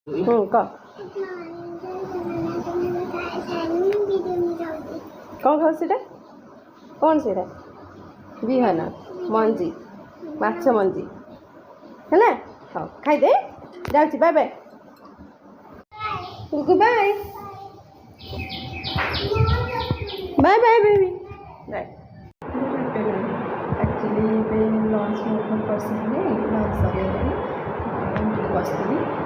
कह कौन खाऊ से कौन से बिहन मंजी माछ मंजी है हाँ खाईदे जाऊँगी bye bye bye bye bye baby bye actually lunch में करसारे लंच सर बसती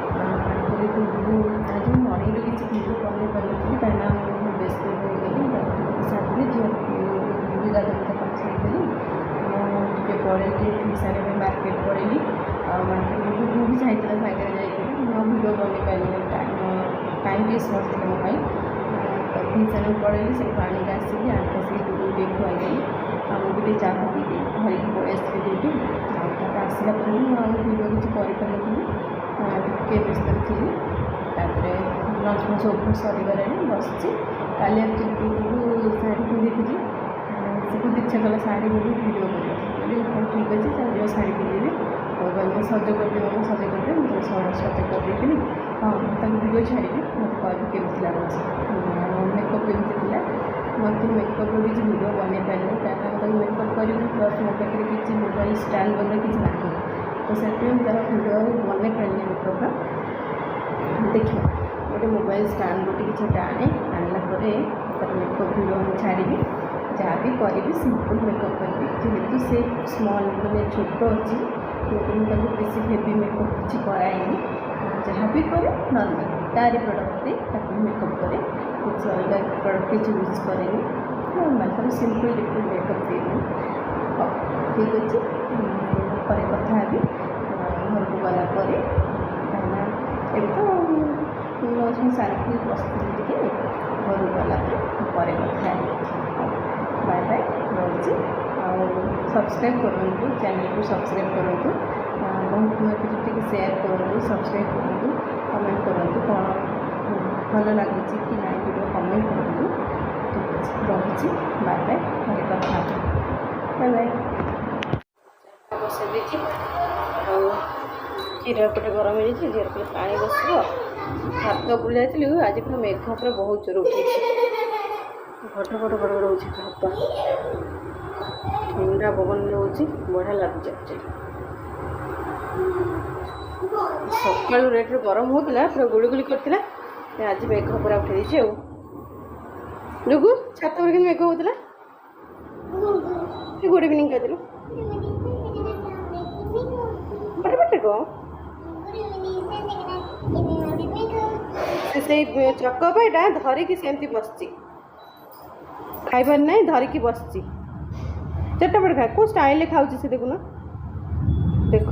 आज मॉर्निंग किसी भिडियो बन पारि कहीं व्यस्त हो सारी झील गाधुता कर सारी टे पड़े ठीक सारे मार्केट पड़ेली मार्केट में तू भी चाहिए साइड जाइए भिडियो बन पारे टाइम भी सर्ट थी मोबाइल तो ठीक सारे पड़ेली से पानी आसिक आसी टे खुआई आमको चाह पी धरिक पड़े आसती आसला भिडियो किसी टे व्यस्त थी लंच में सब सरीगला बस काली एक्चुअली शाढ़ी पिंधि थी से बहुत इच्छा कला शाढ़ी बोली भिडियो कर ठीक अच्छे चलो शाढ़ी पिंधि तो सज कर सज कर मुझे सज करदी हाँ तक भिडियो छाड़ी मत कह केमी लगे मेकअप केमी मत मेकअप किसी भिडियो बन पारे क्या मेकअप करी प्लस मो पाखे किसी मोबाइल स्टैंड वगैरह किसी ना तो से तार भिडियो बन पारे मेकअप देखिए गोटे मोबाइल स्टैंड गोटे किसी आने आनला मेकअप भिडियो छाड़ी जहाँ भी करी सिंपल मेकअप करी जेहेतु से स्मॉल मैंने छोट अच्छी मुझे बेसी हेवी मेकअप किसी कराएनी जहाँ भी करे नॉर्मल तारी प्रोडक्ट मेकअप करे कुछ अलग प्रोडक्ट किसी यूज करेनि नॉर्मल सब सिंपल लिक्विड मेकअप देनी हाँ ठीक अच्छे पर कथा भी घर को गलापर कहीं तो लंच में सारी बसती टे घर गलापर कथा बाय बाय रोचे सब्सक्राइब करूँ चैनल को सब्सक्राइब करूँ बहुत मत शेयर करूँ सब्सक्राइब करूँ कमेंट करूँ कौन भल लगुच कि ना वीडियो कमेंट करूँ ठीक अच्छे रोचे बाय बाय घरे कथा बाय बाय बस क्षीर पटे गरम हो झील पे पानी बस छात उपड़ जाइलु आज पूरा मेघ पूरा बहुत जोर उठे घट घट घट घट हो ठंडा पवन रोचे बढ़िया लगुच सका रेट गरम होता पूरा गुड़गुड़ी करता आज मेघ पूरा उठे लुगु छात पर मेघ होता गुड इवनिंग कहलु बड़े बड़े कौन से चकपाटा धरिकी सेमती बसची खाइबार ना धरिकी बसची चटपट खा कौ स्टाइल खाऊँ से देखुन देख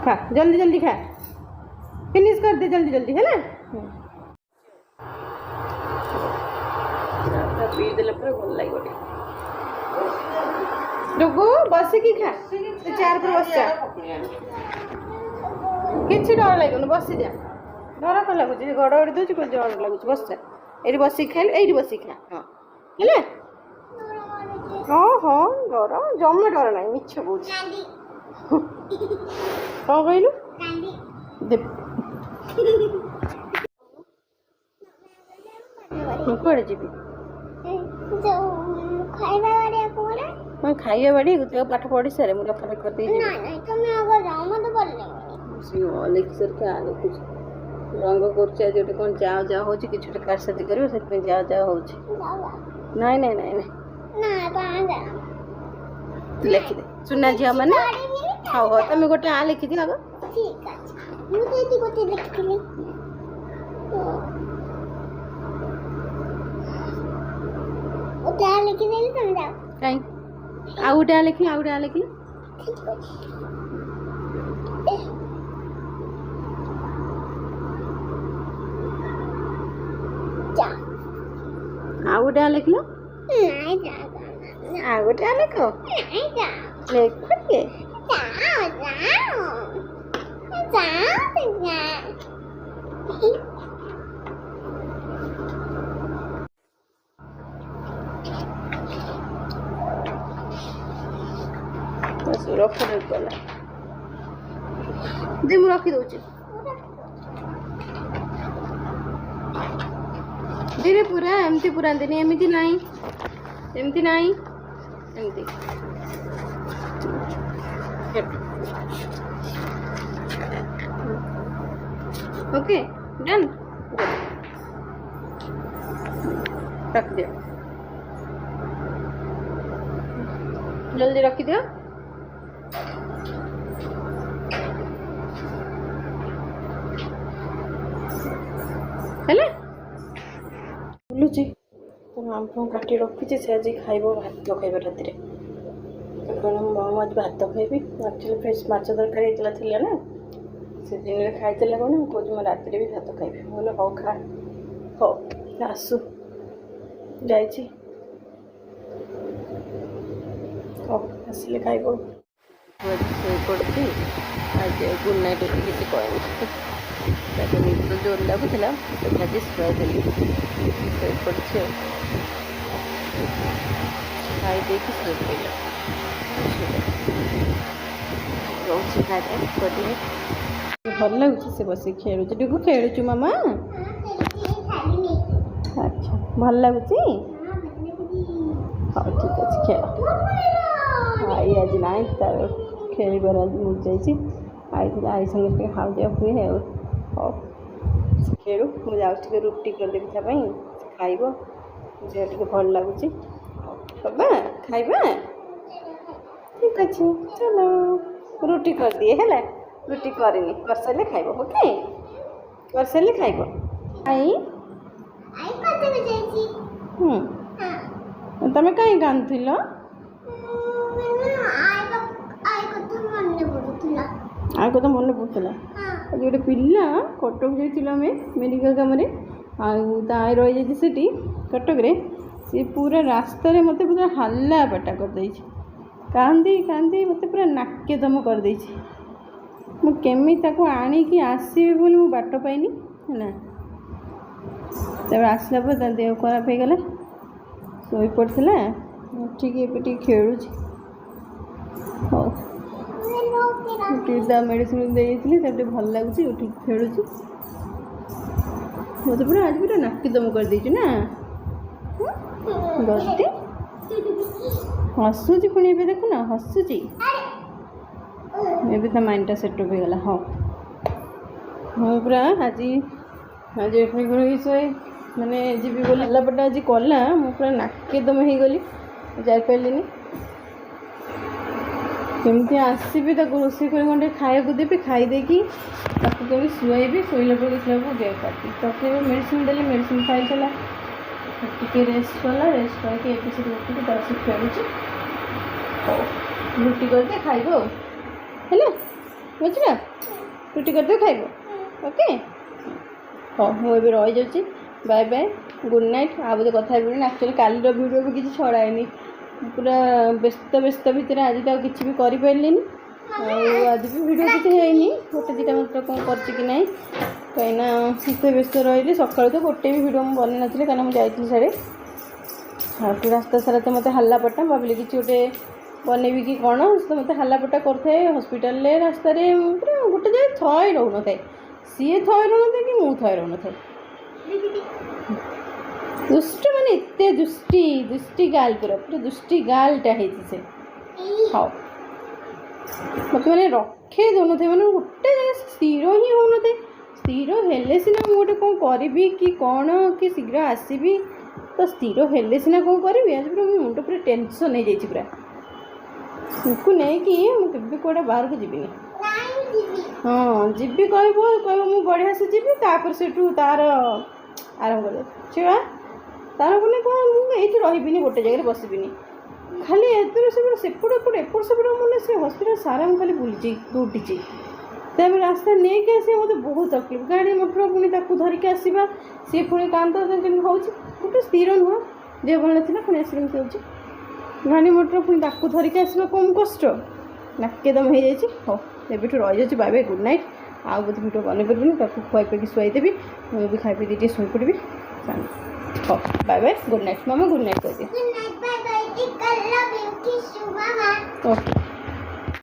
खा जल्दी जल्दी खा फिनिश कर दे जल्दी जल्दी है ना पीदेले भल लगे डुगु बसिकी खा चार पर बस जा किसी डर लगे बसी जा डर कौन लगुच गड़गड़ दूसरी कोई डर लगुच बस जा ये बसिक खाइल ये बसिक खा हाँ है हाँ हाँ डर जमा डर ना मिछ बुझ कौन कहलु कड़े जी मैं खाइए बाड़ी पाठ पढ़ी सारे मुझे लेखा लेख सर क्या लिखुच रंग कर कौन जाओ जाओ हो कि कारसाजी कर जाओ जाओ हो नाई नाई नाई नाई लिखिदे सुना झील मैंने हाँ हाँ तुम गोटे आ लिखी आग कहीं आउ गोटे आ लिखी आउ गोटे आ लिखी आउ गोटे आ लिख लो आ गोटे आ लिख लिख के रख गला दे मु रखी दूची धीरे पूरा एमती पुरांती एमती नहीं एमती नहीं एमती ओके डन रख दियो जल्दी रखी दियो हेले बोलुची तो आम काटी रखी से आज खाइब भात खाइब राति कौन मम आज भात खाइबी एक्चुअली फ्रेश माछ तरकारी थी ना से दिन खाई कौन कौन मैं राति भी भात खाइबी बोले हौ खा हौ आसु जाइए आसिले खाइब पड़ी आज गुड नाइट किसी कहनी निद जोर लगुला आज शुआदेली पड़ी खाई दे रोचे भल लगुच से बस खेलु टिकू खेलु मामा अच्छा भल लगुच हाँ ठीक अच्छे खेल आई आज ना तार खेल मुझे आई आई संगे खाऊ जा हुए हाँ खेलु मुझे जाऊँ रुटी करदेवी खाइब मुझे टे भल लगुच बाबा खाइबा ठीक अच्छे चलो रुटी कर दिए है रुटी करनी कर सारे खाइब ओके कर सारे खाइब आई तमें कहीं कांदुल आ कथा मन पड़ूला आज गोटे पिला कटक जाइए मेडिकल कम आई रही जाती कटक सी पूरा रास्तार मत पूरा हल्ला पटा कर कांदी कांदी मत पूरा नाके दम कर मुझे आणिकी आसबी बोली मु बाट पाइनी है तब आसला पर देह खराब हो गला शो पड़ा ठीक है खेलु मेडिसिन देती भल लगुच खेलु मत पूरा आज पूरा नाकी दम कर देना गति हसुची पुणी ए देखुना हसुची ए माइंडटा सेटअप हो गला हाँ हाँ पूरा आज आज विषय मैंने जी बोली हल्लापटा आज कला मुझे पूरा नाके दम हो गली जापारे केमती आसबि रोषे कर गंडे खाया देवी खाईदे कभी शुआईबी शोला पर देखा देह काटी तक मेडिसिन देली मेडिसिन खाई चला टी रेस्ट कला रेस्ट करके उठिक तार से खेलुच रुटी करके खाइब है बुझा रुटी करदे खाइब ओके हाँ मुझे रही जाऊँगी बाय बाय गुड नाइट आ बोधे कथा एक्चुअली काली वीडियो भी किसी छड़ाएनी पूरा व्यस्त व्यस्त भितर आज तो किसी भी कर पारे आज भी वीडियो किसी है गोटे दुटा मात्र कौन करना कहीं व्यस्त रही सका तो गोटे भी वीडियो मुझे बन नी कहीं मुझे जाइए साढ़े रास्ता सारा तो मत हल्ला पट्टा भाविली कि गोटे बनैबी कि कौन तो मत हल्ला पट्टा करते हस्पिटाल रास्तार पूरा गोटे जगह थय रोन था सी थय रोन था कि मुझे थय रोन था दुष्ट माने इतने दुष्टी दुष्टी गाल पूरा पूरा दुष्टी गालटा है से हाँ मत मैंने रखे दौन थे मैंने गोटे जगह स्थिर ही होन थे स्थिर हेले सीना गोटे कौन करी कि कौन कि शीघ्र आसबि तो स्थिर हेले सीना कौन करी आज पूरा मुंड पूरा टेंशन हो जाए पूरा तुमको नहीं कि मुझे कौटे बाहर को जीविनी हाँ जीवी कह मुझे बढ़िया से जीवी तापर से तार आरंभ कर छुआ तार मैंने कौन ये रही गोटे जगह बसबिनी खाली एत सेपट एपट एपट सेपट मैंने से हस्पिटाल सारा मुझे खाली बुली दौटी तब रास्ता नहीं कि आसे मतलब बहुत तकलीफ गाड़ी मोटर पुणी धरिकी आसवा सी पुणी कांद हो गोटे स्थिर नुह देह भल ना पुणी आसिक हो गाड़ी मोटर पुणी धरिकी आसवा कम कष्ट नाके दम हो जाए हाँ एबठ रही जाऊँ बाय बाय गुड नाइट आउ बोधे भिडियो बन पार्बनी खुआई पी शुआईदेवी मुझे भी खाई पी शो पड़ी हाँ बाय बाय गुड नाइट मामा गुड नाइट कर दिए ओके